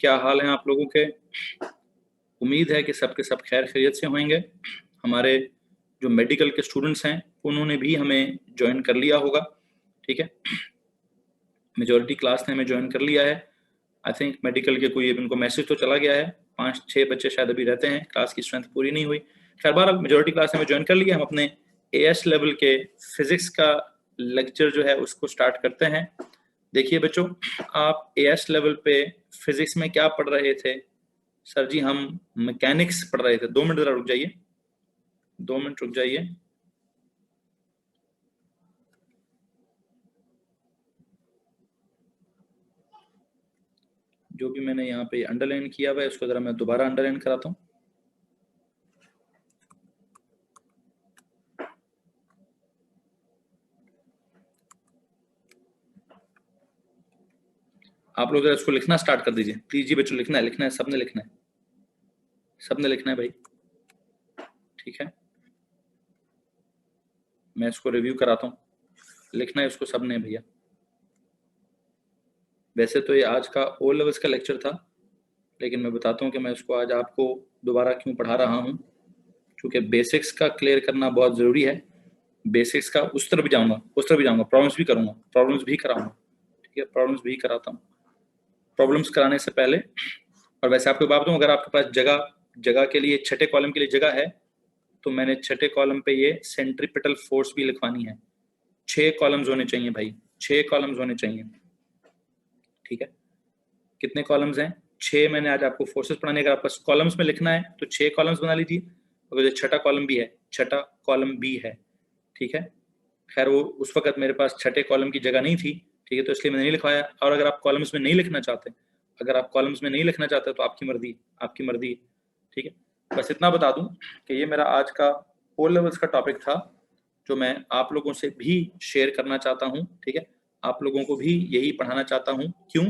क्या हाल है आप लोगों के? उम्मीद है कि सबके सब खैर खैरियत से होंगे। हमारे जो मेडिकल के स्टूडेंट्स हैं उन्होंने भी हमें ज्वाइन कर लिया होगा, ठीक है। मेजॉरिटी क्लास ने हमें ज्वाइन कर लिया है। आई थिंक मेडिकल के कोई इनको मैसेज तो चला गया है, 5-6 बच्चे शायद अभी रहते हैं, क्लास की स्ट्रेंथ पूरी नहीं हुई। खैर बार मेजॉरिटी क्लास ने हमें ज्वाइन कर लिया। हम अपने एएस लेवल के फिजिक्स का लेक्चर जो है उसको स्टार्ट करते हैं। देखिए बच्चों, आप एएस लेवल पे फिजिक्स में क्या पढ़ रहे थे? सर जी हम मैकेनिक्स पढ़ रहे थे। 2 मिनट जरा रुक जाइए, 2 मिनट रुक जाइए। जो भी मैंने यहाँ पे अंडरलाइन किया हुआ है उसको जरा मैं दोबारा अंडरलाइन कराता हूँ। आप लोग जरा इसको लिखना स्टार्ट कर दीजिए प्लीज जी बच्चों। लिखना है, लिखना है, सबने लिखना है, सबने लिखना है भाई, ठीक है। मैं इसको रिव्यू कराता हूँ, लिखना है इसको सबने भैया। वैसे तो ये आज का ओ लेवल्स का लेक्चर था, लेकिन मैं बताता हूँ कि मैं इसको आज आपको दोबारा क्यों पढ़ा रहा हूँ, क्योंकि बेसिक्स का क्लियर करना बहुत ज़रूरी है। बेसिक्स का उस तरफ भी जाऊँगा, उस तरफ भी जाऊँगा, प्रॉब्लम्स भी करूँगा, प्रॉब्लम्स भी कराऊंगा, ठीक है। प्रॉब्लम्स भी कराता हूँ। प्रॉब्लम्स कराने से पहले, और वैसे आपको बात बताऊँ, अगर आपके पास जगह जगह के लिए छठे कॉलम के लिए जगह है तो मैंने छठे कॉलम पे ये सेंट्रीपिटल फोर्स भी लिखवानी है। 6 कॉलम्स होने चाहिए भाई, 6 कॉलम्स होने चाहिए, ठीक है। कितने कॉलम्स हैं? 6। मैंने आज आपको फोर्सेस पढ़ाने, अगर आपको कॉलम्स में लिखना है तो 6 कॉलम्स बना लीजिए। अगर जो छठा कॉलम भी है, छठा कॉलम भी है, ठीक है। खैर वो उस वक्त मेरे पास छठे कॉलम की जगह नहीं थी, ठीक है, तो इसलिए मैंने नहीं लिखवाया। और अगर आप कॉलम्स में नहीं लिखना चाहते, अगर आप कॉलम्स में नहीं लिखना चाहते तो आपकी मर्जी, आपकी मर्जी, ठीक है। बस इतना बता दूं कि ये मेरा आज का ओ लेवल्स का टॉपिक था जो मैं आप लोगों से भी शेयर करना चाहता हूं, ठीक है। आप लोगों को भी यही पढ़ाना चाहता हूं। क्यों?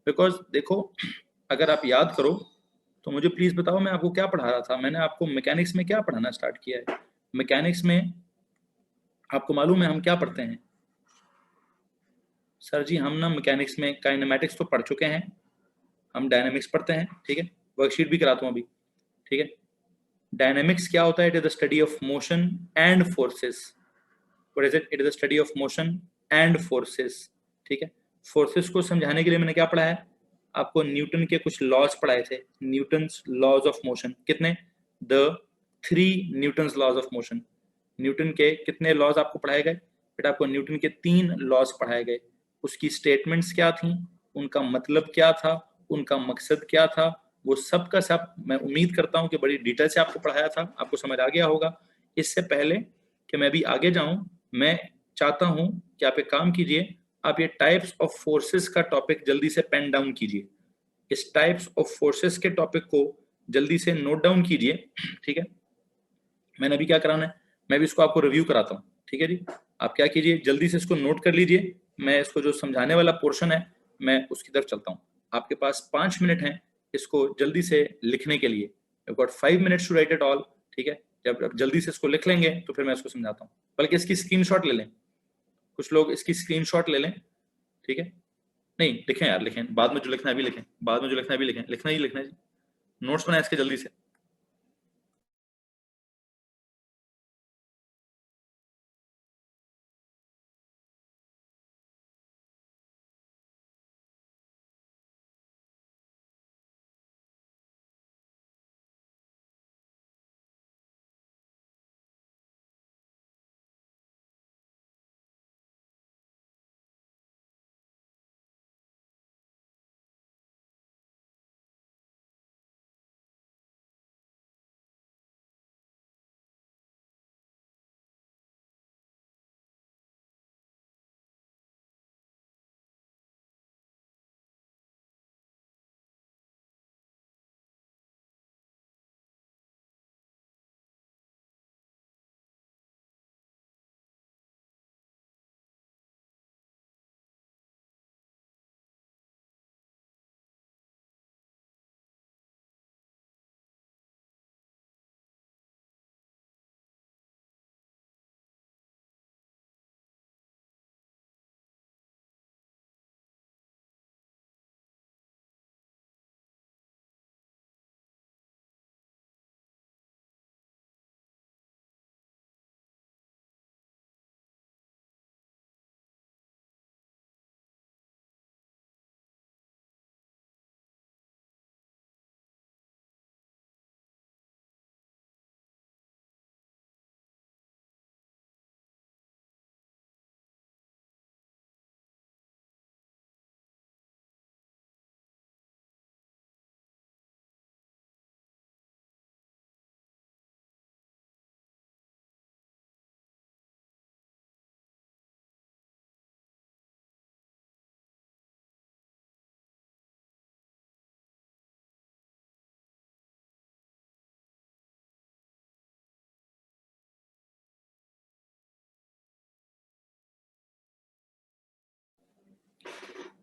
बिकॉज देखो, अगर आप याद करो तो मुझे प्लीज बताओ मैं आपको क्या पढ़ा रहा था। मैंने आपको मैकेनिक्स में क्या पढ़ाना स्टार्ट किया है? मैकेनिक्स में आपको मालूम है हम क्या पढ़ते हैं? सर जी हम ना मैकेनिक्स में काइनेमैटिक्स तो पढ़ चुके हैं, हम डायनामिक्स पढ़ते हैं, ठीक है। वर्कशीट भी कराता हूँ अभी, ठीक है। डायनामिक्स क्या होता है? It is the study of motion and forces. What is it? It is the study of motion and forces, ठीक है। फोर्सेस को समझाने के लिए मैंने क्या पढ़ा है? आपको न्यूटन के कुछ लॉज पढ़ाए थे, न्यूटन्स लॉज ऑफ मोशन। कितने? The 3 Newton's laws of motion. Newton के कितने लॉज आपको पढ़ाए गए? बेटा आपको न्यूटन के 3 लॉज पढ़ाए गए। उसकी स्टेटमेंट्स क्या थी, उनका मतलब क्या था, उनका मकसद क्या था, वो सब का सब मैं उम्मीद करता हूं कि बड़ी डिटेल से आपको पढ़ाया था, आपको समझ आ गया होगा। इससे पहले कि मैं अभी आगे जाऊं, मैं चाहता हूं कि आप एक काम कीजिए, आप ये टाइप्स ऑफ फोर्सेस का टॉपिक जल्दी से पेन डाउन कीजिए। इस टाइप्स ऑफ फोर्सेस के टॉपिक को जल्दी से नोट डाउन कीजिए, ठीक है। मैंने अभी क्या कराना है, मैं भी इसको आपको रिव्यू कराता हूँ, ठीक है जी। आप क्या कीजिए, जल्दी से इसको नोट कर लीजिए। मैं इसको जो समझाने वाला पोर्शन है मैं उसकी तरफ चलता हूँ। आपके पास 5 मिनट हैं इसको जल्दी से लिखने के लिए। You got 5 minutes to write it all, ठीक है। जब आप जल्दी से इसको लिख लेंगे तो फिर मैं इसको समझाता हूँ। बल्कि इसकी स्क्रीनशॉट ले लें, कुछ लोग इसकी स्क्रीनशॉट ले लें, ठीक है। नहीं लिखें यार, लिखें, बाद में जो लिखना है अभी लिखें, बाद में जो लिखना है अभी लिखें, लिखना ही लिखना है जी। नोट्स बनाए इसके जल्दी से।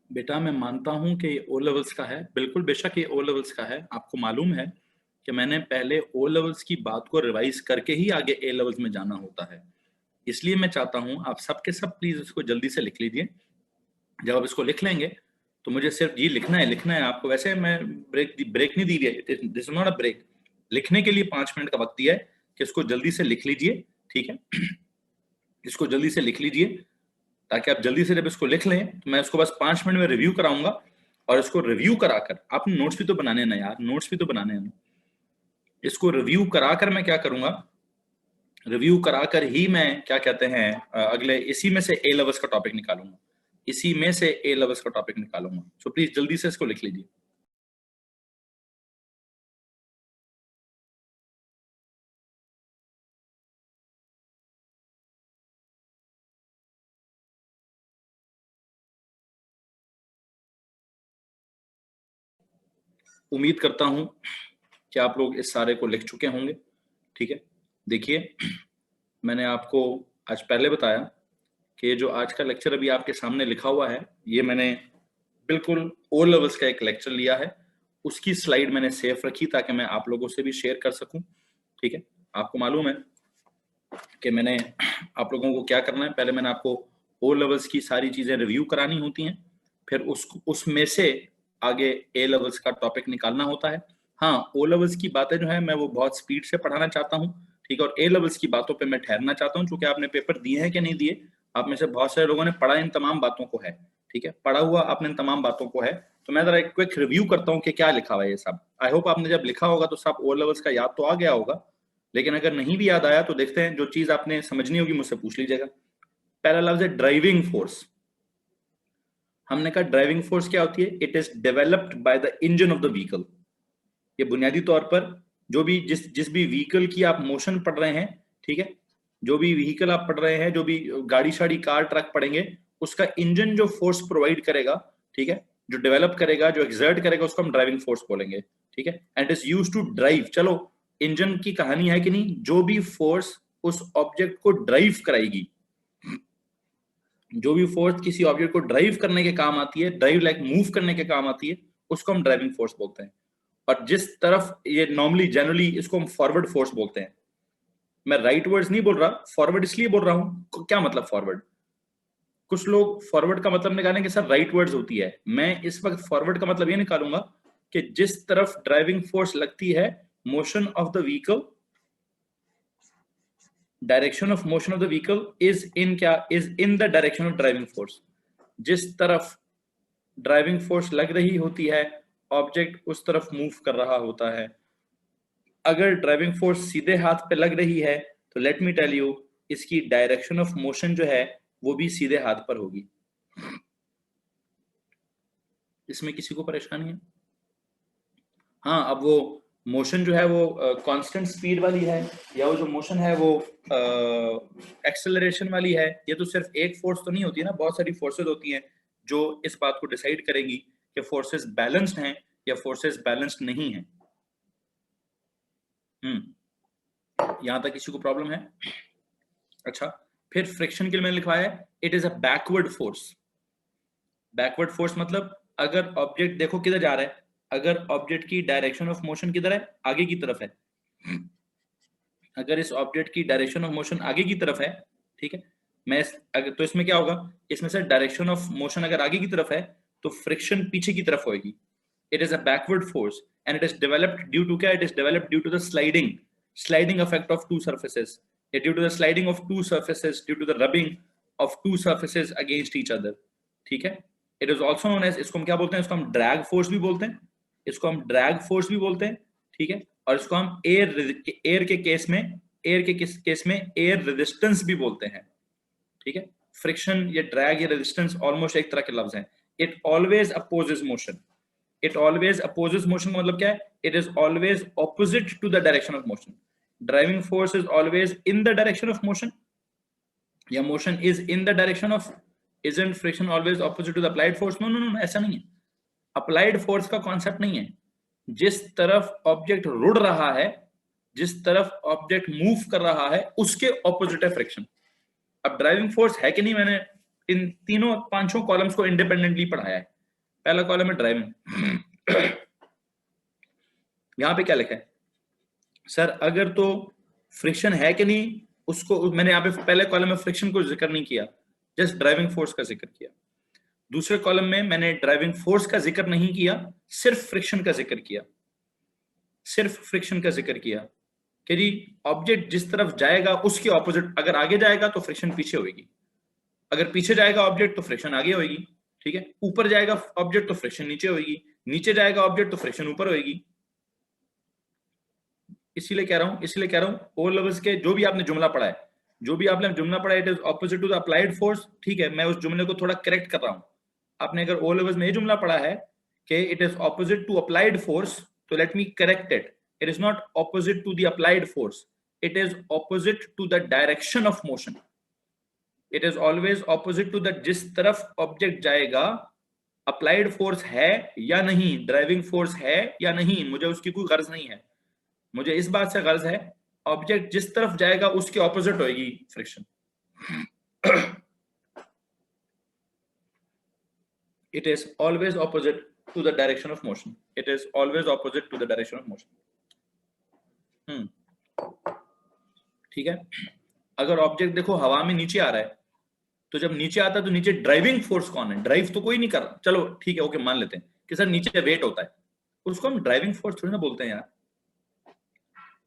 बेटा मैं मानता हूं कि ये ओ लेवल्स का है, बिल्कुल बेशक ये ओ लेवल्स का है। आपको मालूम है कि मैंने पहले ओ लेवल्स की बात को रिवाइज करके ही आगे ए लेवल्स में जाना होता है। इसलिए मैं चाहता हूं आप सब के सब प्लीज इसको जल्दी से लिख लीजिए। जब आप इसको लिख लेंगे तो मुझे सिर्फ ये लिखना है आपको। वैसे मैं ब्रेक नहीं दी है, this is not a break. लिखने के लिए 5 मिनट का वक्त दिया है कि इसको जल्दी से लिख लीजिए, ठीक है। इसको जल्दी से लिख लीजिए ताकि आप जल्दी से जब इसको लिख लें तो मैं इसको बस 5 मिनट में रिव्यू कराऊंगा। और इसको रिव्यू कराकर आपने नोट्स भी तो बनाने हैं ना यार, नोट्स भी तो बनाने हैं। इसको रिव्यू कराकर मैं क्या करूंगा, रिव्यू कराकर ही मैं क्या कहते हैं अगले इसी में से ए लेवल्स का टॉपिक निकालूंगा, इसी में से ए लेवल्स का टॉपिक निकालूंगा। सो प्लीज जल्दी से इसको लिख लीजिए। उम्मीद करता हूं कि आप लोग इस सारे को लिख चुके होंगे, ठीक है। देखिए मैंने आपको आज पहले बताया कि ये जो आज का लेक्चर अभी आपके सामने लिखा हुआ है, ये मैंने बिल्कुल ओ लेवल्स का एक लेक्चर लिया है। उसकी स्लाइड मैंने सेफ रखी ताकि मैं आप लोगों से भी शेयर कर सकूं, ठीक है। आपको मालूम है कि मैंने आप लोगों को क्या करना है, पहले मैंने आपको ओ लेवल्स की सारी चीजें रिव्यू करानी होती हैं, फिर उसमें से आगे ए लेवल्स का टॉपिक निकालना होता है। हाँ, ओ लेवल्स की बातें जो है मैं वो बहुत स्पीड से पढ़ाना चाहता हूँ, ठीक है। और ए लेवल्स की बातों पे मैं ठहरना चाहता हूँ, क्योंकि आपने पेपर दिए हैं कि नहीं दिए, आप में से बहुत सारे लोगों ने पढ़ा इन तमाम बातों को है, ठीक है। पढ़ा हुआ आपने इन तमाम बातों को है। तो मैं जरा एक क्विक रिव्यू करता हूँ कि क्या लिखा हुआ है ये सब। आई होप आपने जब लिखा होगा तो सब ओ लेवल्स का याद तो आ गया होगा, लेकिन अगर नहीं भी याद आया तो देखते हैं, जो चीज आपने समझनी होगी मुझसे पूछ लीजिएगा। पहला लफ्ज है ड्राइविंग फोर्स। हमने कहा ड्राइविंग फोर्स क्या होती है, it is developed by the engine of the vehicle. ये बुनियादी तौर पर जो भी जिस जिस भी व्हीकल की आप मोशन पढ़ रहे हैं, ठीक है, जो भी व्हीकल आप पढ़ रहे हैं, जो भी गाड़ी शाड़ी कार ट्रक पढ़ेंगे, उसका इंजन जो फोर्स प्रोवाइड करेगा, ठीक है, जो डेवलप करेगा, जो एक्सर्ट करेगा, उसको हम ड्राइविंग फोर्स बोलेंगे, ठीक है। And is used to drive. चलो इंजन की कहानी है कि नहीं, जो भी फोर्स उस ऑब्जेक्ट को ड्राइव कराएगी, जो भी फोर्स किसी ऑब्जेक्ट को ड्राइव करने के काम आती है, ड्राइव लाइक मूव करने के काम आती है, उसको हम ड्राइविंग फोर्स बोलते हैं। और जिस तरफ ये नॉर्मली जनरली इसको हम फॉरवर्ड फोर्स बोलते हैं। मैं राइट वर्ड्स नहीं बोल रहा, फॉरवर्ड इसलिए बोल रहा हूं, क्या मतलब फॉरवर्ड। कुछ लोग फॉरवर्ड का मतलब निकालेंगे सर राइट वर्ड्स होती है। मैं इस वक्त फॉरवर्ड का मतलब ये निकालूंगा कि जिस तरफ ड्राइविंग फोर्स लगती है, motion of the vehicle, direction of motion of the vehicle is in क्या, is in the direction of driving force. जिस तरफ ड्राइविंग फोर्स लग रही होती है, ऑब्जेक्ट उस तरफ मूव कर रहा होता है। अगर ड्राइविंग फोर्स सीधे हाथ पे लग रही है तो लेट मी टेल यू, इसकी डायरेक्शन ऑफ मोशन जो है वो भी सीधे हाथ पर होगी। इसमें किसी को परेशानी है? हाँ, अब वो मोशन जो है वो कांस्टेंट स्पीड वाली है, या वो जो मोशन है वो एक्सेलरेशन वाली है। ये तो सिर्फ एक फोर्स तो नहीं होती है ना, बहुत सारी फोर्सेस होती हैं जो इस बात को डिसाइड करेंगी कि फोर्सेस बैलेंस्ड हैं या फोर्सेस बैलेंस्ड नहीं हैं। यहां तक किसी को प्रॉब्लम है? अच्छा, फिर फ्रिक्शन के लिए मैंने लिखवाया है it is a backward force. Backward force मतलब अगर ऑब्जेक्ट देखो किधर जा रहा है, अगर ऑब्जेक्ट की डायरेक्शन ऑफ मोशन किधर है, आगे की तरफ है, अगर इस ऑब्जेक्ट की डायरेक्शन ऑफ मोशन आगे की तरफ है, ठीक है, अगर तो इसमें क्या होगा, इसमें से डायरेक्शन ऑफ मोशन अगर आगे की तरफ है तो फ्रिक्शन पीछे की तरफ होगी। It is a backward force and it is developed due to क्या, it is developed due to the sliding effect of two surfaces, due to the sliding of two surfaces, due to the rubbing of two surfaces against each other, ठीक है। It is also known as, इसको हम क्या बोलते हैं, इसको हम drag force भी बोलते हैं, इसको हम ड्रैग फोर्स भी बोलते हैं, ठीक है। और इसको हम एयर के केस में, केस में एयर रेजिस्टेंस भी बोलते हैं, ठीक है। फ्रिक्शन या ड्रैग या रेजिस्टेंस ऑलमोस्ट एक तरह के लफ्ज हैं। It always opposes motion, it always opposes motion मतलब क्या है, it is always opposite to the direction of motion. Driving force is always in the direction of motion, या motion is in the direction of, isn't friction always opposite to the applied force? No, no, no, no, ऐसा नहीं है। Applied force का concept नहीं है। जिस तरफ object रुड़ रहा है, जिस तरफ ऑब्जेक्ट मूव कर रहा है, उसके ऑपोजिट है फ्रिक्शन। अब ड्राइविंग फोर्स है कि नहीं, मैंने इन तीनों पांचों कॉलम्स को इंडिपेंडेंटली पढ़ाया है। पहला कॉलम है ड्राइविंग। यहां पे क्या लिखा है सर? अगर तो फ्रिक्शन है कि नहीं, उसको मैंने यहाँ पे पहले कॉलम में फ्रिक्शन को जिक्र नहीं किया, जस्ट ड्राइविंग फोर्स का जिक्र किया। दूसरे कॉलम में मैंने ड्राइविंग फोर्स का जिक्र नहीं किया, सिर्फ फ्रिक्शन का जिक्र किया, सिर्फ फ्रिक्शन का जिक्र किया कि जी ऑब्जेक्ट जिस तरफ जाएगा उसके ऑपोजिट, अगर आगे जाएगा तो फ्रिक्शन पीछे होगी, अगर पीछे जाएगा ऑब्जेक्ट तो फ्रिक्शन आगे होगी, ठीक है। ऊपर जाएगा ऑब्जेक्ट तो फ्रिक्शन नीचे होगी, नीचे जाएगा ऑब्जेक्ट तो फ्रिक्शन ऊपर होगी। इसीलिए कह रहा हूं ओ लेवल्स के जो भी आपने जुमला पढ़ा है, it is opposite to the applied force, ठीक है। मैं उस जुमले को थोड़ा करेक्ट कर रहा हूं। आपने अगर ओ लेवल्स में ये जुमला पढ़ा है कि it is opposite to applied force, तो let me correct it. It is not opposite to the applied force, it is opposite to the direction of motion. It is always opposite to the, जिस तरफ object जाएगा applied force है या नहीं, driving force है या नहीं, मुझे उसकी कोई गर्ज नहीं है। मुझे इस बात से गर्ज है ऑब्जेक्ट जिस तरफ जाएगा उसके ऑपोजिट होगी friction. It is always opposite to the direction of motion, it is always opposite to the direction of motion. ठीक है। अगर ऑब्जेक्ट देखो हवा में नीचे आ रहा है, तो जब नीचे आता है तो नीचे ड्राइविंग फोर्स कौन है? ड्राइव तो कोई नहीं कर रहा, चलो ठीक है, ओके मान लेते हैं कि सर नीचे वेट होता है, उसको हम ड्राइविंग फोर्स थोड़ी ना बोलते हैं यार।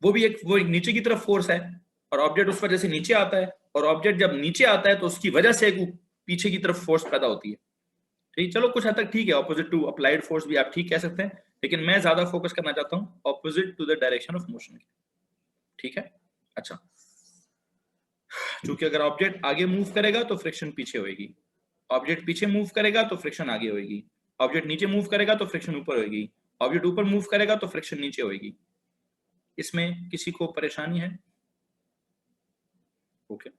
वो एक नीचे की तरफ फोर्स है, और ऑब्जेक्ट उस वजह से नीचे आता है, और ऑब्जेक्ट जब नीचे आता है तो उसकी वजह से एक पीछे की तरफ फोर्स पैदा होती है। ठीक, चलो कुछ हद तक ठीक है, ऑपोजिट टू अप्लाइड फोर्स भी आप ठीक कह सकते हैं, लेकिन मैं ज्यादा फोकस करना चाहता हूं opposite to the direction of motion. ठीक है। अच्छा, क्योंकि अगर ऑब्जेक्ट आगे मूव करेगा तो फ्रिक्शन पीछे होगी, ऑब्जेक्ट पीछे मूव करेगा तो फ्रिक्शन आगे होगी, ऑब्जेक्ट नीचे मूव करेगा तो फ्रिक्शन ऊपर होगी, ऑब्जेक्ट ऊपर मूव करेगा तो फ्रिक्शन नीचे होगी। इसमें किसी को परेशानी है? ओके।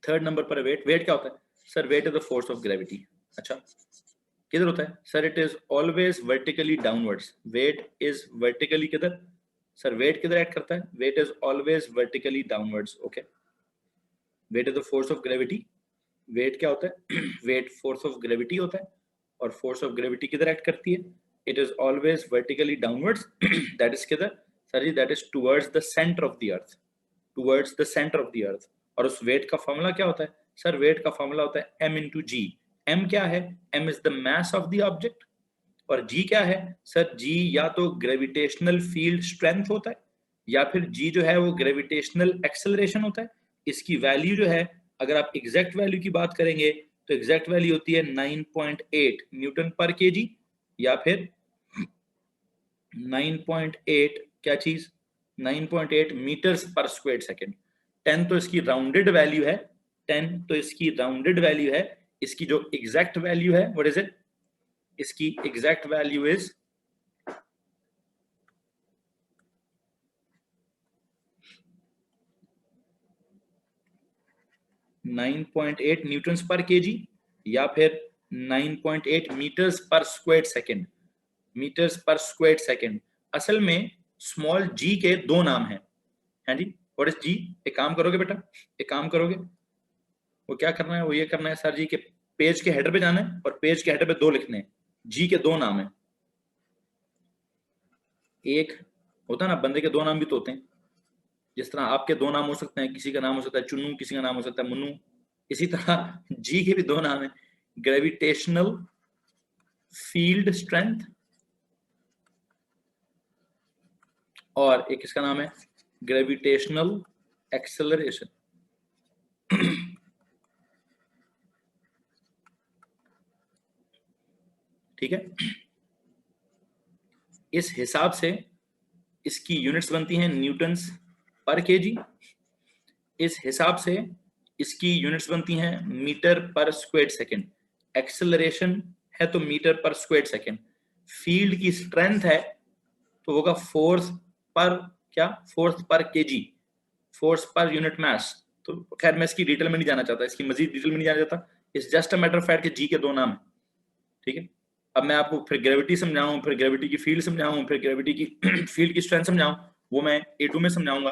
थर्ड नंबर पर वेट। वेट क्या होता है sir? Weight is the force of gravity. अच्छा, किधर होता है sir? It is always vertically downwards. Weight is vertically किधर सर? वेट किधर एक्ट करता है? Weight is always vertically downwards. Okay, weight is the force of gravity. Weight क्या होता है? वेट फोर्स ऑफ ग्रेविटी होता है, और फोर्स ऑफ ग्रेविटी किधर एक्ट करती है? It is always vertically downwards. That is किधर sir ji? That is towards the centre of the earth, towards the centre of the earth. और उस वेट का फॉर्मूला क्या होता है सर? वेट का फॉर्मूला होता है m इंटू जी। m क्या है? m is the mass of the object, और g क्या है सर? g या तो ग्रेविटेशनल फील्ड स्ट्रेंथ होता है, या फिर g जो है वो ग्रेविटेशनल एक्सेलरेशन होता है। इसकी वैल्यू जो है, अगर आप एग्जैक्ट वैल्यू की बात करेंगे तो एग्जैक्ट वैल्यू होती है 9.8 न्यूटन पर केजी, या फिर 9.8 क्या चीज? 9.8 मीटर्स पर स्क्वायर सेकेंड। 10 तो इसकी राउंडेड वैल्यू है, 10 तो इसकी राउंडेड वैल्यू है। इसकी जो एग्जैक्ट वैल्यू है, व्हाट इज इट? इसकी एग्जैक्ट वैल्यू इज 9.8 न्यूटन पर केजी, या फिर 9.8 मीटर्स पर स्क्वायर सेकेंड। मीटर्स पर स्क्वायर सेकेंड। असल में स्मॉल जी के दो नाम हैं, हैं जी। व्हाट इज जी? एक काम करोगे बेटा, एक काम करोगे, वो क्या करना है? वो ये करना है सर जी के पेज के हेडर पे जाना है, और पेज के हेडर पे 2 लिखने हैं। जी के 2 नाम है। एक होता है ना, बंदे के 2 नाम भी तो होते हैं, जिस तरह आपके 2 नाम हो सकते हैं, किसी का नाम हो सकता है चुन्नू, किसी का नाम हो सकता है मुन्नू। इसी तरह जी के भी 2 नाम है, ग्रेविटेशनल फील्ड स्ट्रेंथ, और एक इसका नाम है ग्रेविटेशनल एक्सेलरेशन। ठीक है। इस हिसाब से इसकी यूनिट्स बनती हैं न्यूटन्स पर केजी। इस हिसाब से इसकी यूनिट्स बनती हैं मीटर पर स्क्वायर सेकेंड। एक्सेलरेशन है तो मीटर पर स्क्वायर सेकेंड। फील्ड की स्ट्रेंथ है तो होगा फोर्स पर क्या? फोर्स पर KG, force per unit mass. तो खैर मैं इसकी डिटेल में नहीं जाना चाहता, इसकी मजीद डिटेल में नहीं जाना चाहता। It's just a matter of fact कि जी के 2 नाम है। ठीक है। अब मैं आपको फिर ग्रेविटी समझाऊं, फिर ग्रेविटी की फील्ड समझाऊं, फिर ग्रेविटी की फील्ड की स्ट्रेंथ समझाऊं, वो मैं A2 में समझाऊंगा।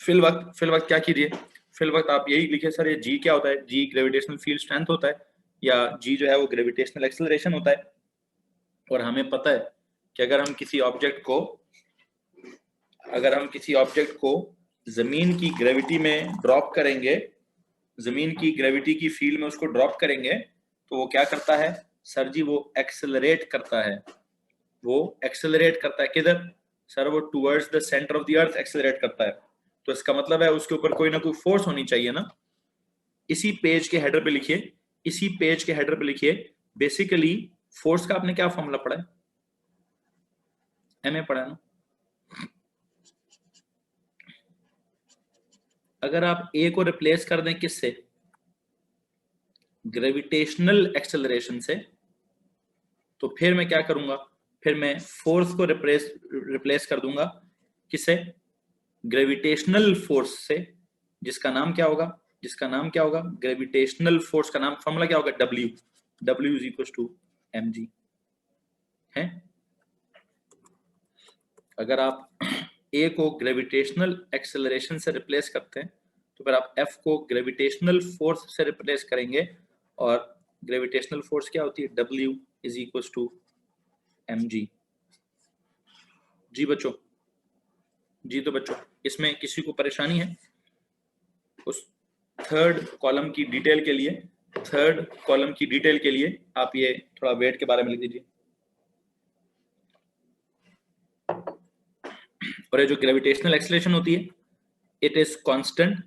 फिल वक्त क्या कीजिए, फिल वक्त आप यही लिखे सर ये जी क्या होता है, जी ग्रेविटेशनल फील्ड स्ट्रेंथ होता है, या जी जो है वो ग्रेविटेशनल एक्सेलरेशन होता है। और हमें पता है कि अगर हम किसी ऑब्जेक्ट को जमीन की ग्रेविटी में ड्रॉप करेंगे, जमीन की ग्रेविटी की फील्ड में उसको ड्रॉप करेंगे, तो वो क्या करता है सर जी, वो एक्सेलरेट करता है। वो एक्सेलरेट करता है किधर सर, वो towards the centre of the earth accelerate करता है। तो इसका मतलब है उसके ऊपर कोई ना कोई फोर्स होनी चाहिए ना। इसी पेज के हेडर पे लिखिए, बेसिकली फोर्स का आपने क्या फॉर्मूला पढ़ा है, एमए पढ़ा है ना। अगर आप ए को रिप्लेस कर दें किससे, ग्रेविटेशनल एक्सेलरेशन से, तो फिर मैं क्या करूंगा, फिर मैं फोर्स को रिप्लेस कर दूंगा किससे, ग्रेविटेशनल फोर्स से, जिसका नाम क्या होगा, ग्रेविटेशनल फोर्स का नाम फॉर्मूला क्या होगा, W is equal to mg है। अगर आप A को ग्रेविटेशनल एक्सेलरेशन से रिप्लेस करते हैं तो फिर आप F को ग्रेविटेशनल फोर्स से रिप्लेस करेंगे, और ग्रेविटेशनल फोर्स क्या होती है, W is equal to mg। जी बच्चों, तो बच्चों इसमें किसी को परेशानी है, उस थर्ड कॉलम की डिटेल के लिए आप ये थोड़ा वेट के बारे में लिख दीजिए। और ये जो ग्रेविटेशनल एक्सेलरेशन होती है, it is constant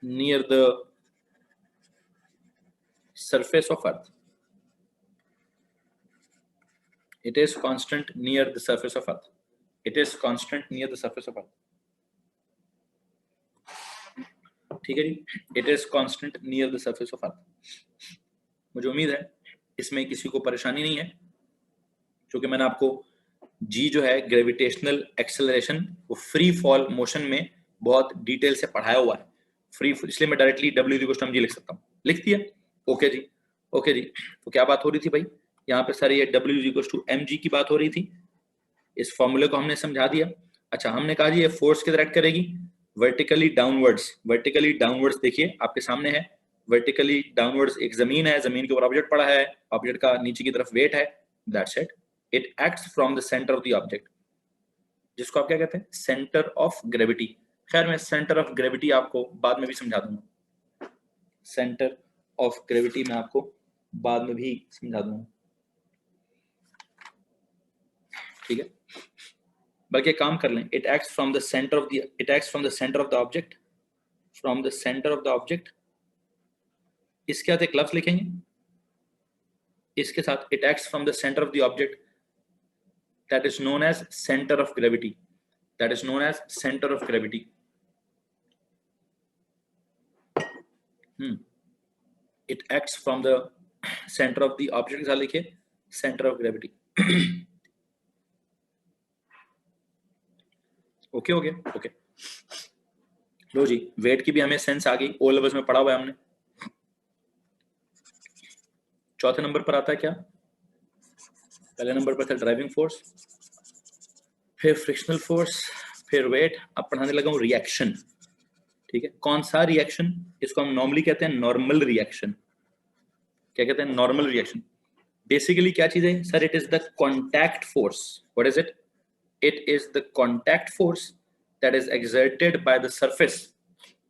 near the surface of earth. It is constant near the surface of earth. ठीक है जी, it is constant near the surface of earth. मुझे उम्मीद है इसमें किसी को परेशानी नहीं है, क्योंकि मैंने आपको जी जो है ग्रेविटेशनल एक्सेलरेशन वो फ्री फॉल मोशन में बहुत डिटेल से पढ़ाया हुआ है, इसलिए मैं directly W equal to mg लिख सकता हूँ, लिख दिया। ओके जी। तो क्या बात हो रही थी भाई, यहाँ पे सर ये W इक्वल टू mg की बात हो रही थी, इस फॉर्मूले को हमने समझा दिया। अच्छा, हमने कहा जी ये फोर्स किधर एक्ट करेगी, वर्टिकली डाउनवर्ड्स देखिए आपके सामने है, वर्टिकली डाउनवर्ड्स एक जमीन है, जमीन के ऊपर ऑब्जेक्ट पड़ा है, ऑब्जेक्ट का नीचे की तरफ वेट है, that's it. It acts from the centre of the object, जिसको आप क्या कहते हैं, सेंटर ऑफ ग्रेविटी। खैर मैं सेंटर ऑफ ग्रेविटी आपको बाद में भी समझा दूंगा, सेंटर ऑफ ग्रेविटी मैं आपको बाद में भी समझा दूंगा, ठीक है। बल्कि काम कर लें, it acts from the centre of the object, इसके साथ एक लफ्ज लिखेंगे, इसके साथ it acts from the centre of the object, that is known as center of gravity. It acts from the center of the object के साथ लिखिए center of gravity। ओके लो जी, वेट की भी हमें सेंस आ गई, ओ लेवल्स में पढ़ा हुआ है हमने। चौथे नंबर पर आता है क्या, पहले नंबर पर था ड्राइविंग फोर्स, फिर फ्रिक्शनल फोर्स, फिर वेट, अब पढ़ाने लगा हूं रिएक्शन, ठीक है। कौन सा रिएक्शन, इसको हम नॉर्मली कहते हैं नॉर्मल रिएक्शन। क्या कहते हैं, नॉर्मल रिएक्शन। बेसिकली क्या चीज है sir, it is the contact force. What is it, it is the contact force that is exerted by the surface.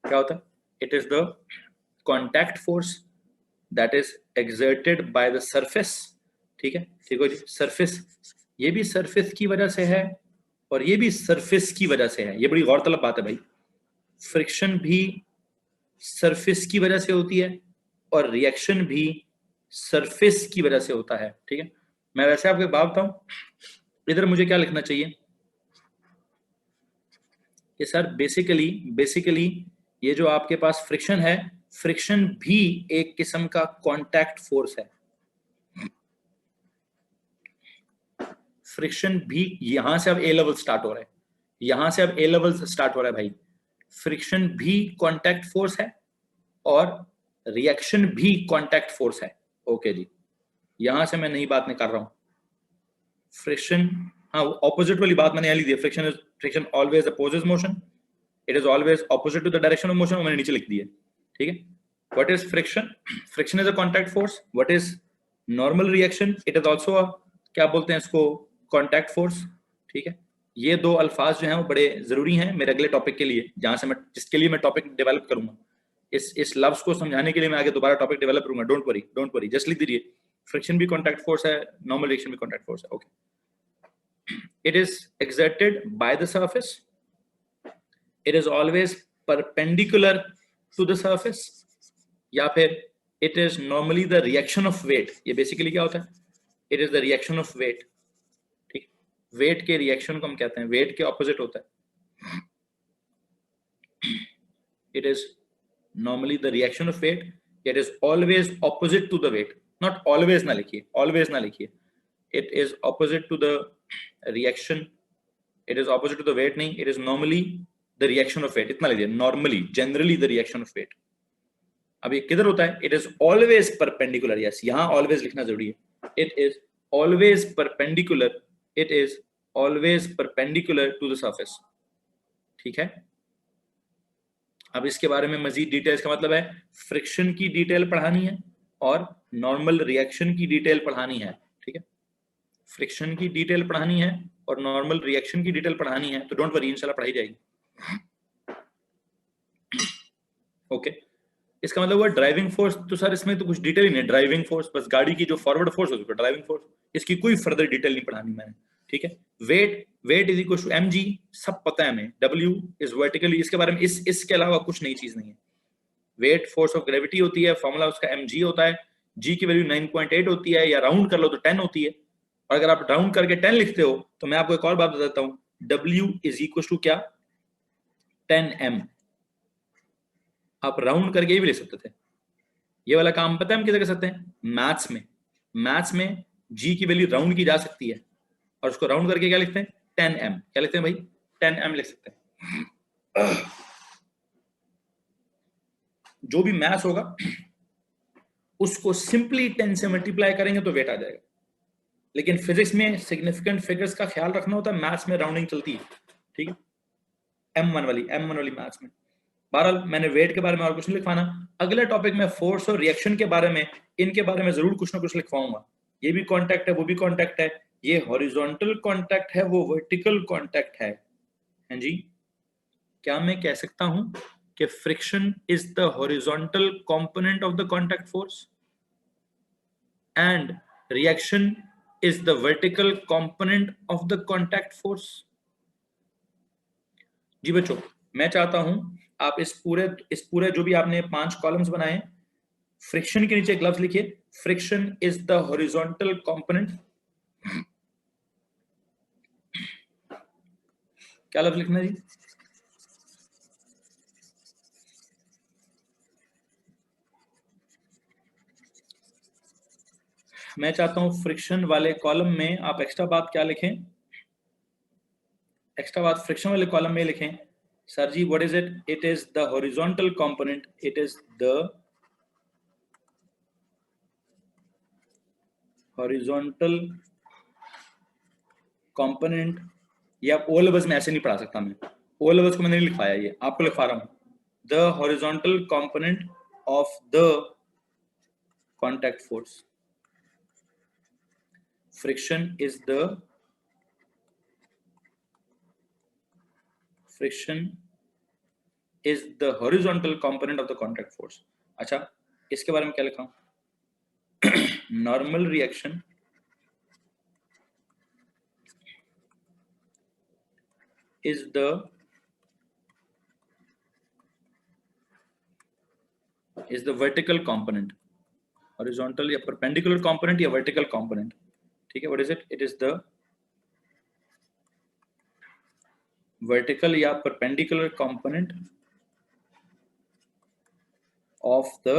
क्या होता है, it is the contact force that is exerted by the surface, ठीक है। ठीक हो जी, surface, ये भी surface की वजह से है और ये भी सरफेस की वजह से है, ये बड़ी गौरतलब बात है भाई। फ्रिक्शन भी सरफेस की वजह से होती है और रिएक्शन भी सरफेस की वजह से होता है, ठीक है। मैं वैसे आपको बात बताऊं, इधर मुझे क्या लिखना चाहिए कि सर बेसिकली ये जो आपके पास फ्रिक्शन है, फ्रिक्शन भी एक किस्म का कांटेक्ट फोर्स है। फ्रिक्शन भी, यहां से अब ए लेवल स्टार्ट हो रहा है, भाई। फ्रिक्शन भी कांटेक्ट फोर्स है और रिएक्शन भी कांटेक्ट फोर्स है। ओके जी, यहां से मैं नई बात निकाल रहा हूं। फ्रिक्शन, हाँ ऑपोजिट वाली बात मैंने यहाँ ली दी है, friction always opposes motion, it is always opposite to the direction of motion, मैंने नीचे लिख दी है, ठीक है। What is friction? Friction is a contact force. What is normal reaction? It is also a, क्या बोलते हैं इसको, कांटेक्ट फोर्स, ठीक है। ये दो अल्फाज जो हैं वो बड़े जरूरी हैं मेरे अगले टॉपिक के लिए, जहां से मैं, जिसके लिए मैं टॉपिक डेवलप करूंगा। इस लफ्ज को समझाने के लिए मैं आगे दोबारा टॉपिक डेवलप करूंगा, डोंट वरी, जस्ट लिख दीजिए, फ्रिक्शन भी कांटेक्ट फोर्स है, नॉर्मल रिएक्शन भी कांटेक्ट फोर्स है, okay. It is exerted by the surface, it is always perpendicular to the surface, या फिर it is normally the reaction of weight। ये basically क्या होता है? it is the reaction of weight, ठीक। Wait के reaction को हम कहते हैं, वेट के ऑपोजिट होता है, it is normally the reaction of weight, it is always opposite to the weight, not always ना लिखिए, always ना लिखिए, it is opposite to the reaction, it is opposite to the weight नहीं, it is normally the reaction of weight, इतना लिखिए, normally, generally the reaction of weight। अब ये किधर होता है? it is always perpendicular, yes, यहाँ always लिखना जरूरी है, it is always perpendicular, it is always perpendicular to the surface, ठीक है। अब इसके बारे में मजीद डिटेल्स का मतलब है फ्रिक्शन की डिटेल पढ़ानी है और नॉर्मल रिएक्शन की डिटेल पढ़ानी है, ठीक है। फ्रिक्शन की डिटेल पढ़ानी है और नॉर्मल रिएक्शन की डिटेल पढ़ानी है, तो डोंट वरी, इंशाल्लाह पढ़ाई जाएगी, ओके। इसका मतलब हुआ ड्राइविंग फोर्स, तो सर इसमें तो कुछ डिटेल ही नहीं, ड्राइविंग फोर्स बस गाड़ी की जो फॉरवर्ड फोर्स होती है ड्राइविंग फोर्स, इसकी कोई फर्दर डिटेल नहीं पढ़ानी मैंने, ठीक है। Weight is equal to mg, सब पता है हमें, w इज वर्टिकली, इसके बारे में इसके अलावा कुछ नई चीज नहीं है। वेट फोर्स ऑफ ग्रेविटी होती है, फॉर्मूला उसका mg होता है, g की वैल्यू 9.8 होती है, या राउंड कर लो तो 10 होती है, और अगर आप राउंड करके 10 लिखते हो तो मैं आपको एक और बात बताता हूँ, w इज इक्वल टू क्या, 10m। आप राउंड करके ही भी लिख सकते थे, ये वाला काम पता है हम किसे कर सकते हैं? मैथ्स में g की वैल्यू राउंड की जा सकती है, और उसको राउंड करके क्या लिखते हैं? 10m। क्या लिखते हैं भाई? 10m लिख सकते हैं। जो भी मैथ्स होगा उसको सिंपली 10 से मल्टीप्लाई करेंगे तो वेट आ जाएगा, लेकिन फिजिक्स में सिग्निफिकेंट फिगर्स का ख्याल रखना होता है, मैथ्स में राउंडिंग चलती है, ठीक है, m1 वाली मैथ्स में। बहरहाल मैंने वेट के बारे में और कुछ नहीं लिखवाना, अगले टॉपिक में फोर्स और रिएक्शन के बारे में, इनके बारे में जरूर कुछ ना कुछ लिखवाऊंगा। ये भी कांटेक्ट है, वो भी कांटेक्ट है, ये हॉरिजॉन्टल कांटेक्ट है, वो वर्टिकल कांटेक्ट है, हैं जी। क्या मैं कह सकता हूं कि friction is the horizontal component of the contact force and reaction is the vertical component of the contact force? जी बच्चों, मैं चाहता हूं आप इस पूरे जो भी आपने 5 कॉलम्स बनाए, फ्रिक्शन के नीचे एक लफ्ज लिखिए, friction is the horizontal component. क्या लफ्ज लिखना है जी? मैं चाहता हूं फ्रिक्शन वाले कॉलम में आप एक्स्ट्रा बात क्या लिखें? एक्स्ट्रा बात फ्रिक्शन वाले कॉलम में लिखें, सर जी what is it? It is the horizontal component, it is the horizontal component. ये आप ओ लेवल्स में ऐसे नहीं पढ़ा सकता मैं, ओ लेवल्स को मैंने नहीं लिखवाया, ये आपको लिखवा रहा हूं, the horizontal component of the contact force. Friction is the horizontal component of the contact force. अच्छा, इसके बारे में क्या लिखा हूं? Normal reaction is the vertical component, horizontal या perpendicular component या vertical component, ठीक है। what is it? it is the vertical या perpendicular component of the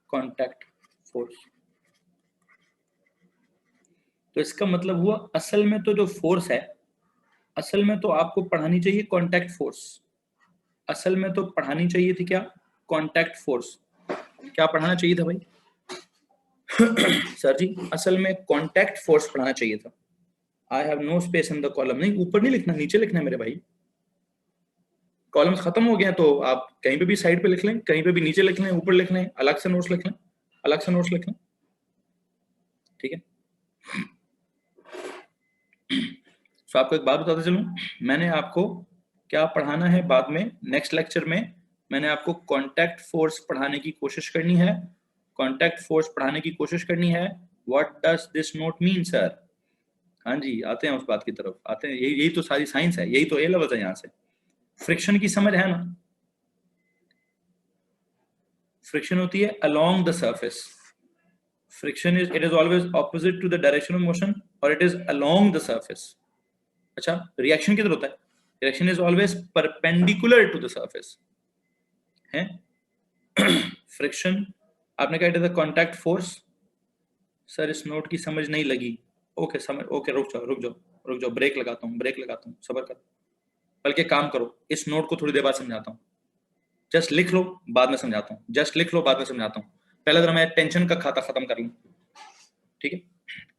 contact force। तो इसका मतलब हुआ असल में तो जो फोर्स है, असल में तो आपको पढ़ानी चाहिए कॉन्टैक्ट फोर्स, असल में तो पढ़ानी चाहिए थी क्या? Contact force. क्या पढ़ाना चाहिए था भाई? सर जी असल में कॉन्टैक्ट फोर्स पढ़ाना चाहिए था। I have no space in the column. नहीं, ऊपर नहीं लिखना, नीचे लिखना है मेरे भाई। कॉलम्स खत्म हो गए हैं तो आप कहीं पे भी साइड पे लिख लें, कहीं पे भी नीचे लिख लें, ऊपर लिख लें, अलग से नोट्स लिख लें, अलग से नोट्स लिख लें, ठीक है। तो आपको एक बात बताता चलूं, मैंने आपको क्या पढ़ाना है बाद में नेक्स्ट लेक्चर में, मैंने आपको कॉन्टैक्ट फोर्स पढ़ाने की कोशिश करनी है। कॉन्टैक्ट फोर्स पढ़ाने की कोशिश करनी है। What does this note mean sir? हाँ जी, आते हैं उस बात की तरफ, आते हैं। यही यही तो सारी साइंस है, यही तो ए लेवल है यहाँ से। फ्रिक्शन की समझ है ना? फ्रिक्शन होती है along the surface. Friction is, it is always opposite to the direction of motion, और it is along the surface. अच्छा, रिएक्शन किधर होता है? Reaction is always perpendicular to the surface है। फ्रिक्शन, आपने कहा it is the contact force. Sir इस note की समझ नहीं लगी। ओके समझ, ओके रुक जाओ रुक जाओ रुक जाओ, ब्रेक लगाता हूँ, ब्रेक लगाता हूँ, सबर कर। बल्कि काम करो, इस नोट को थोड़ी देर बाद समझाता हूँ। जस्ट लिख लो, बाद में समझाता हूँ। जस्ट लिख लो, बाद में समझाता हूँ। पहले जरा मैं टेंशन का खाता खत्म कर लूँ, ठीक है।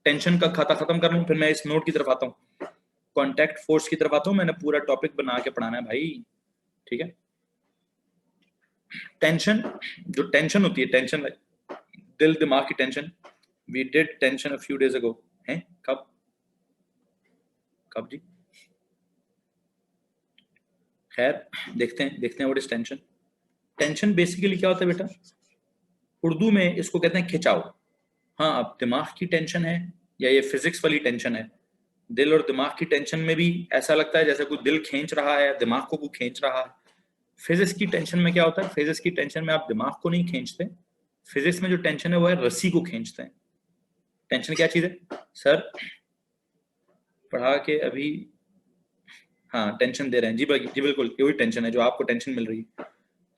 टेंशन का खाता खत्म कर लूँ, फिर मैं इस नोट की तरफ आता हूँ, कॉन्टैक्ट फोर्स की तरफ आता हूँ। मैंने पूरा टॉपिक बना के पढ़ाना है भाई, ठीक है। टेंशन, जो टेंशन होती है, टेंशन दिल दिमाग की tension, we did tension a few days ago. हैं कब? कब जी? खैर देखते हैं what is tension. Tension basically क्या होता है बेटा? उर्दू में इसको कहते हैं खिंचाव। हाँ, अब दिमाग की टेंशन है या ये फिजिक्स वाली टेंशन है? दिल और दिमाग की टेंशन में भी ऐसा लगता है जैसे कोई दिल खींच रहा है, दिमाग को कोई खींच रहा है। फिजिक्स की टेंशन में क्या होता है? फिजिक्स की टेंशन में आप दिमाग को नहीं खींचते। फिजिक्स में जो टेंशन है वो है रस्सी को खींचते हैं। टेंशन क्या चीज है सर? पढ़ा के अभी, हाँ टेंशन दे रहे हैं जी, जी बिल्कुल, यही टेंशन है जो आपको टेंशन मिल रही है,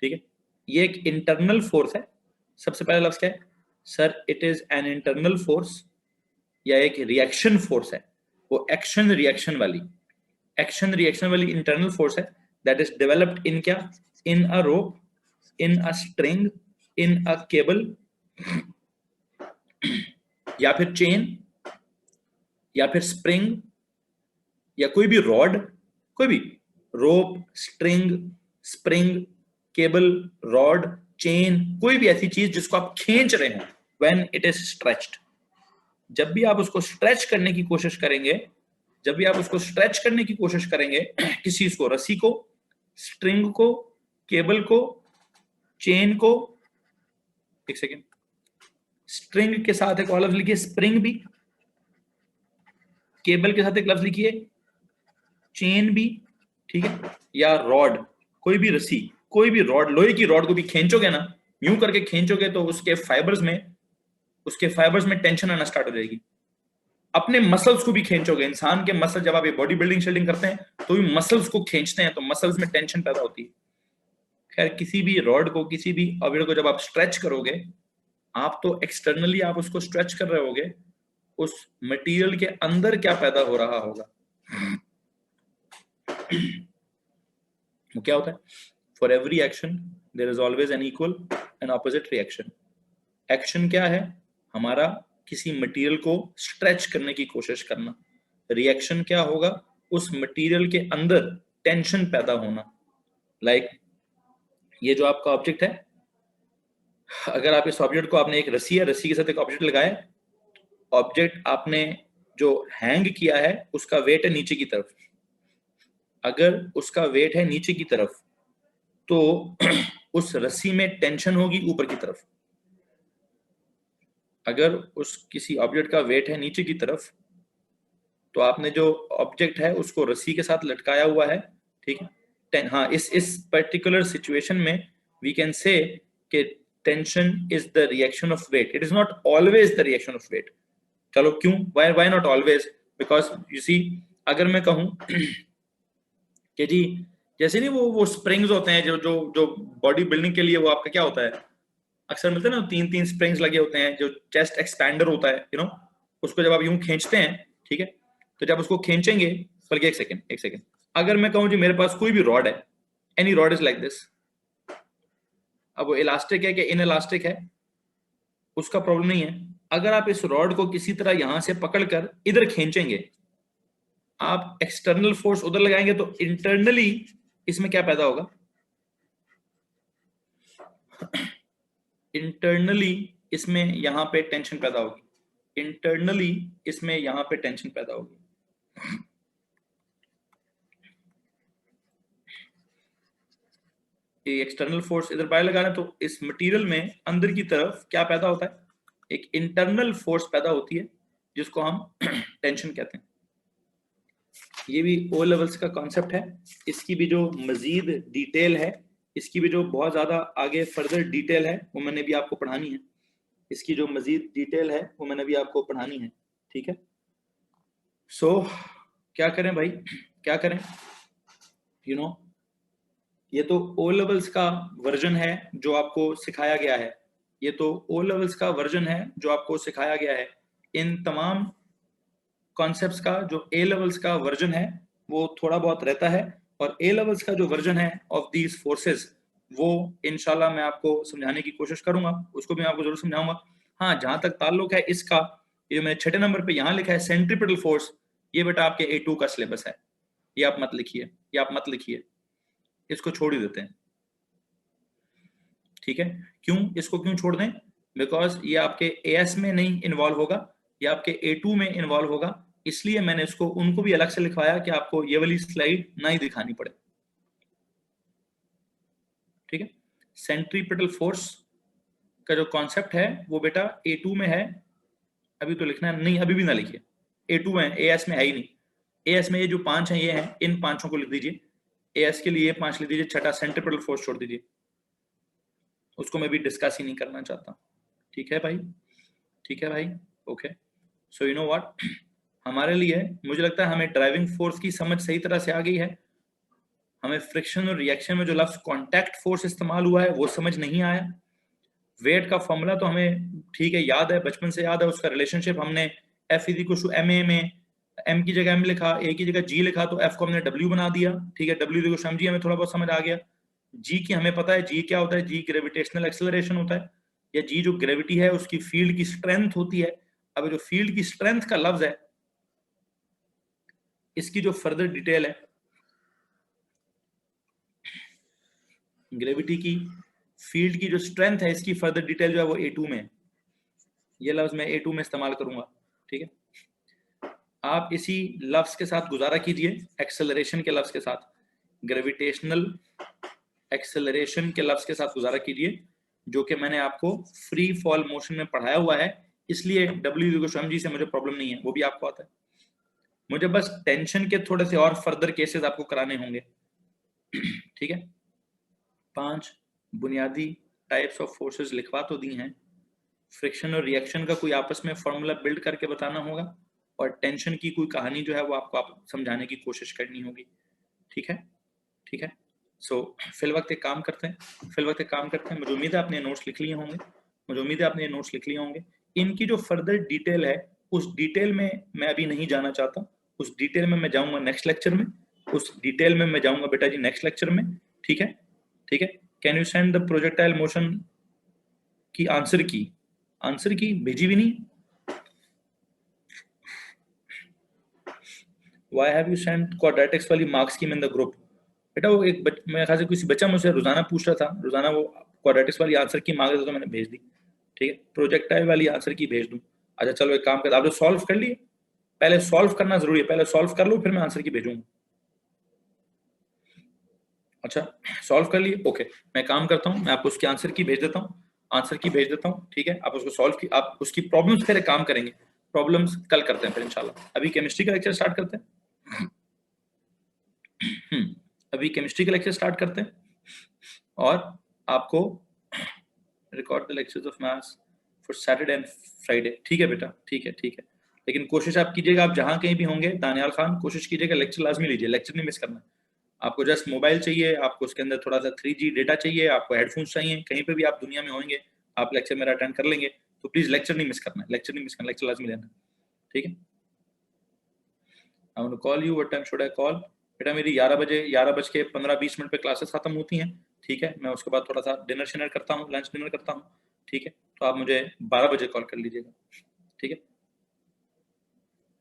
ठीक है। ये एक इंटरनल फोर्स है। सबसे पहला लफ्ज क्या है sir? It is an internal force या एक रिएक्शन फोर्स है। वो एक्शन रिएक्शन वाली इंटरनल फोर्स है, दैट इज डेवलप्ड इन क्या? इन अ रोप, इन a string, in a cable, या फिर चेन, या फिर स्प्रिंग, या कोई भी रॉड, कोई भी rope, string, spring, cable, rod, chain, कोई भी ऐसी चीज जिसको आप खींच रहे हो, व्हेन इट इज स्ट्रेच्ड। जब भी आप उसको स्ट्रेच करने की कोशिश करेंगे, जब भी आप उसको स्ट्रेच करने की कोशिश करेंगे, किसी चीज को, रस्सी को, स्ट्रिंग को, केबल को, चेन को, एक सेकेंड, स्ट्रिंग के साथ एक और लफ्ज लिखिए स्प्रिंग भी, केबल के साथ एक लफ्ज लिखिए चेन भी, ठीक है, या रॉड, कोई भी रस्सी, कोई भी रॉड, लोहे की रॉड को भी खींचोगे ना, यूं करके खींचोगे तो उसके फाइबर्स में टेंशन आना स्टार्ट हो जाएगी। अपने मसल्स को भी खींचोगे, इंसान के मसल, जब आप ये बॉडी बिल्डिंग शेल्डिंग करते हैं तो भी मसल्स को खींचते हैं, तो मसल्स में टेंशन पैदा होती है। खैर, किसी भी रॉड को, किसी भी ऑब्जेक्ट को जब आप स्ट्रेच करोगे, आप तो एक्सटर्नली आप उसको स्ट्रेच कर रहे होगे, उस मटेरियल के अंदर क्या पैदा हो रहा होगा? वो क्या होता है? For every action there is always an equal and opposite reaction. Action क्या है? हमारा किसी मटेरियल को स्ट्रेच करने की कोशिश करना। रिएक्शन क्या होगा? उस मटेरियल के अंदर टेंशन पैदा होना। लाइक ये जो आपका ऑब्जेक्ट है, अगर आप इस ऑब्जेक्ट को, आपने एक रस्सी है, रस्सी के साथ एक ऑब्जेक्ट लगाया, ऑब्जेक्ट आपने जो हैंग किया है उसका वेट है नीचे की तरफ। अगर उसका वेट है नीचे की तरफ तो उस रस्सी में टेंशन होगी ऊपर की तरफ। अगर उस किसी ऑब्जेक्ट का वेट है नीचे की तरफ तो आपने जो ऑब्जेक्ट है उसको रस्सी के साथ लटकाया हुआ है, ठीक है। हाँ, इस पर्टिकुलर सिचुएशन में वी कैन से कि tension is the reaction of weight, it is not always the reaction of weight. चलो क्यों, why not always? Because you see, अगर मैं कहूं कि जी, जैसे नहीं वो स्प्रिंग्स होते हैं जो जो जो बॉडी बिल्डिंग के लिए, वो आपका क्या होता है, अक्सर मिलते हैं ना, 3-3 स्प्रिंग्स लगे होते हैं, जो चेस्ट एक्सपैंडर होता है, यू नो, उसको जब आप यूं खींचते हैं, ठीक है, तो जब उसको खींचेंगे, बल्कि एक सेकेंड, अगर मैं कहूं जी मेरे पास कोई भी रॉड है, any rod is like this, अब वो इलास्टिक है कि इन इलास्टिक है, उसका प्रॉब्लम नहीं है। अगर आप इस रॉड को किसी तरह यहां से पकड़कर इधर खींचेंगे, आप एक्सटर्नल फोर्स उधर लगाएंगे तो इंटरनली इसमें क्या पैदा होगा, इंटरनली इसमें यहां पे टेंशन पैदा होगी, इंटरनली इसमें यहां पे टेंशन पैदा होगी। ये एक्सटर्नल फोर्स इधर बाहर लगाना, तो इस मटेरियल में अंदर की तरफ क्या पैदा होता है, एक इंटरनल फोर्स पैदा होती है जिसको हम टेंशन कहते हैं। ये भी ओ लेवल्स का कॉन्सेप्ट है। इसकी भी जो मजीद डिटेल है, इसकी भी जो बहुत ज्यादा आगे फर्दर डिटेल है वो मैंने भी आपको पढ़ानी है। इसकी जो मजीद डिटेल है वो मैंने भी आपको पढ़ानी है, ठीक है। सो क्या करें भाई, क्या करें, यू नो ये तो ओ लेवल्स का वर्जन है जो आपको सिखाया गया है, ये तो ओ लेवल्स का वर्जन है जो आपको सिखाया गया है। इन तमाम कॉन्सेप्ट्स का जो ए लेवल्स का वर्जन है वो थोड़ा बहुत रहता है, और ए लेवल्स का जो वर्जन है ऑफ दीज फोर्सेस वो इंशाल्लाह मैं आपको समझाने की कोशिश करूंगा, उसको भी मैं आपको जरूर समझाऊंगा। हाँ, जहां तक ताल्लुक है इसका, ये मैंने 6 नंबर पे यहाँ लिखा है सेंट्रीपिटल फोर्स, ये बेटा आपके A2 का सिलेबस है, ये आप मत लिखिए, ये आप मत लिखिए, इसको छोड़ ही देते हैं, ठीक है। क्यों, इसको क्यों छोड़ दें, बिकॉज ये आपके AS में नहीं इन्वॉल्व होगा, ये आपके A2 में इन्वॉल्व होगा, इसलिए मैंने इसको उनको भी अलग से लिखवाया कि आपको ये वाली स्लाइड ना ही दिखानी पड़े, ठीक है। सेंट्रीपिटल फोर्स का जो कॉन्सेप्ट है वो बेटा A2 में है, अभी तो लिखना है नहीं, अभी भी ना लिखिए, A2 में, AS में है ही नहीं। AS में ये जो 5 हैं ये हैं, इन 5 को लिख दीजिए, AS के लिए 5 लिख दीजिए, छठा सेंट्रीपिटल फोर्स छोड़ दीजिए, उसको मैं भी डिस्कस ही नहीं करना चाहता, ठीक है भाई, ठीक है भाई, okay. So you know what, हमारे लिए मुझे लगता है हमें ड्राइविंग फोर्स की समझ सही तरह से आ गई है। हमें फ्रिक्शन और रिएक्शन में जो लफ्ज कांटेक्ट फोर्स इस्तेमाल हुआ है वो समझ नहीं आया। वेट का फॉर्मूला तो हमें ठीक है याद है, बचपन से याद है, उसका रिलेशनशिप हमने F = ma में m की जगह m लिखा, a की जगह g लिखा, तो f को हमने w बना दिया, ठीक है। w = mg हमें थोड़ा बहुत समझ आ गया। g की हमें पता है g क्या होता है, g ग्रेविटेशनल एक्सेलरेशन होता है, या g जो ग्रेविटी है उसकी फील्ड की स्ट्रेंथ होती है। अब जो फील्ड की स्ट्रेंथ का लफ्ज है, इसकी जो फर्दर डिटेल है, ग्रेविटी की फील्ड की जो स्ट्रेंथ है, इसकी फर्दर डिटेल जो है वो A2 में है, ये लफ्ज मैं A2 में इस्तेमाल करूंगा, ठीक है। आप इसी लफ्ज के साथ गुजारा कीजिए, एक्सेलरेशन के लफ्ज के साथ, ग्रेविटेशनल एक्सेलरेशन के लफ्ज के साथ गुजारा कीजिए, जो कि मैंने आपको फ्री फॉल मोशन में पढ़ाया हुआ है, इसलिए W = mg से मुझे प्रॉब्लम नहीं है, वो भी आपको आता है। मुझे बस टेंशन के थोड़े से और फर्दर केसेस आपको कराने होंगे, ठीक है। 5 बुनियादी टाइप्स ऑफ फोर्सेस लिखवा तो दी हैं, फ्रिक्शन और रिएक्शन का कोई आपस में फॉर्मूला बिल्ड करके बताना होगा, और टेंशन की कोई कहानी जो है वो आपको आप समझाने की कोशिश करनी होगी, ठीक है, ठीक है। सो फिल वक्त एक काम करते हैं, मुझे उम्मीद है आपने नोट्स लिख लिए होंगे, इनकी जो फर्दर डिटेल है उस डिटेल में मैं अभी नहीं जाना चाहता, उस डिटेल में मैं जाऊंगा नेक्स्ट लेक्चर में, बेटा जी नेक्स्ट लेक्चर में, ठीक है, ठीक है। Can you send the projectile motion की आंसर की भेजी भी नहीं, Why have you sent quadratics वाली marks scheme in the group, बेटा वो एक मेरे ख्याल से किसी बच्चा मुझसे रोजाना पूछ रहा था, रोजाना वो क्वाड्रेटिक्स वाली आंसर की मांग रहा था, तो मैंने भेज दी, ठीक है। प्रोजेक्टाइल वाली आंसर की भेज दूं, अच्छा चलो एक काम कर, आप जो सॉल्व कर लिए, पहले सॉल्व करना जरूरी है, पहले सॉल्व कर लो फिर मैं आंसर की भेजूंगा। अच्छा सॉल्व कर लिए, ओके, मैं काम करता हूँ, मैं आपको उसकी आंसर की भेज देता हूँ, ठीक है। आप उसको सॉल्व की, आप उसकी प्रॉब्लम्स फिर काम करेंगे, प्रॉब्लम्स कल करते हैं फिर इंशाल्लाह। अभी केमिस्ट्री का लेक्चर स्टार्ट करते हैं, और आपको record the lectures of maths for Saturday and Friday, ठीक है बेटा, ठीक है। लेकिन कोशिश आप कीजिएगा, आप जहां कहीं भी होंगे, दानियाल खान, कोशिश कीजिएगा लेक्चर लाजमी लीजिए, लेक्चर नहीं मिस करना। आपको जस्ट मोबाइल चाहिए, आपको उसके अंदर थोड़ा सा 3G डेटा चाहिए, आपको हेडफोन्स चाहिए, कहीं पे भी आप दुनिया में होंगे आप लेक्चर मेरा अटेंड कर लेंगे, तो प्लीज लेक्चर नहीं मिस करना, लेक्चर लाजमी लेना, ठीक है। I want to call you, what time should I call, बेटा मेरी 11:15-20 पे क्लासेस खत्म होती हैं, ठीक है। मैं उसके बाद थोड़ा सा डिनर शिनर करता हूँ, लंच डिनर करता हूँ, ठीक है। तो आप मुझे 12 बजे कॉल कर लीजिएगा, ठीक है।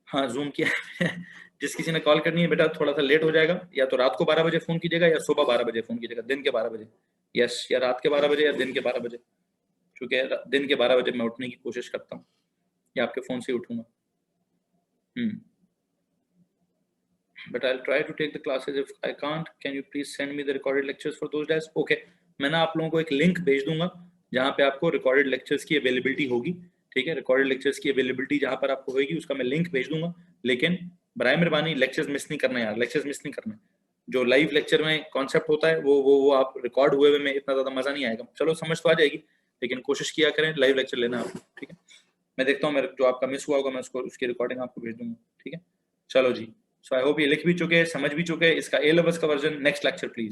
हाँ जूम किया है। जिस किसी ने कॉल करनी है बेटा थोड़ा सा लेट हो जाएगा, या तो रात को 12 बजे फोन कीजिएगा या सुबह 12 बजे फोन कीजिएगा, दिन के 12 बजे। यस, या रात के 12 बजे या दिन के 12 बजे, क्योंकि दिन के 12 बजे मैं उठने की कोशिश करता हूँ, या आपके फोन से ही उठूंगा। But I'll try to take the classes. If I can't, can you please send me the recorded lectures for those days? Okay, मैं ना आप लोगों को एक लिंक भेज दूंगा जहाँ पे आपको रिकॉर्डेड लेक्चर्स की अवेलेबिलिटी होगी, ठीक है। रिकॉर्डेड लेक्चर्स की अवेलेबिलिटी जहाँ पर आपको होगी उसका मैं लिंक भेज दूंगा, लेकिन बराए मेहरबानी लेक्चर्स मिस नहीं करना यार, लेक्चर्स मिस नहीं करना। जो लाइव लेक्चर में कॉन्सेप्ट होता है वो आप रिकॉर्ड हुए हुए में इतना ज़्यादा मज़ा नहीं आएगा, चलो समझ तो आ जाएगी, लेकिन कोशिश किया करें लाइव लेक्चर लेना आप, ठीक है। मैं देखता हूँ मेरे जो आपका मिस हुआ होगा मैं उसको उसकी रिकॉर्डिंग आपको भेज दूंगा, ठीक है। चलो जी, सो आई होप ये लिख भी चुके हैं, समझ भी चुके हैं। इसका ए लेवल्स का वर्जन नेक्स्ट लेक्चर प्लीज।